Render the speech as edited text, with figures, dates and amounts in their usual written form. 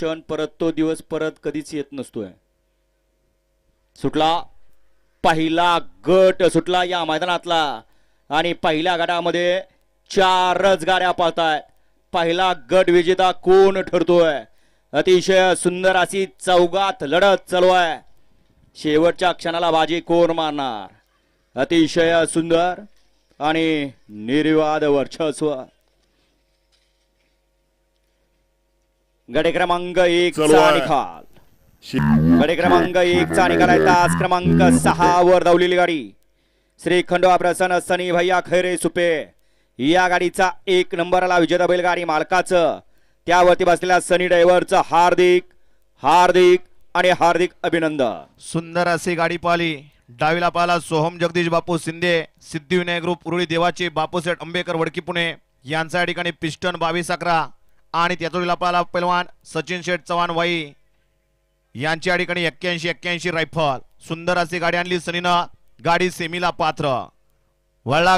क्षण परत तो दिवस परत कधीच येत नसतोय. सुटला पहिला गट सुटला या मैदानातला आणि पहिल्या गटामध्ये 4च गाड्या पळतायत. पहिला गट विजेता कोण ठरतोय? अतिशय सुंदर अशी चौगात लढत चालू आहे. शेवटच्या क्षणाला बाजी कोण मारणार? अतिशय सुंदर आणि निर्विवाद वर्चस्व. गट क्रमांक 1 चा निकाल. गट क्रमांक 1 चा निकाल आहे. तास क्रमांक 6 वर धावलेली गाडी श्री खंडोबा प्रसन्न सनी भैया खैरे सुपे या गाडीचा 1 नंबरला विजेता बैलगाडी मालकाचं त्यावरती बसलेल्या सनी ड्रायव्हरचं हार्दिक हार्दिक आणि हार्दिक अभिनंदन. सुंदर अशी गाडी पाहिली. डावीला पाहिला सोहम जगदीश बापू शिंदे सिद्धिविनायक ग्रुप उरुळी देवाचे बापूसेठ अंबेकर वडकी पुणे यांच्या ठिकाणी पिस्टन 22-11 आणि त्यातुरीला पाहिला पैलवान सचिन शेठ चव्हाण वाई यांच्या ठिकाणी 81-81 रायफल. सुंदर अशी गाडी आणली सनीनं. गाडी सेमीला पात्र. वळला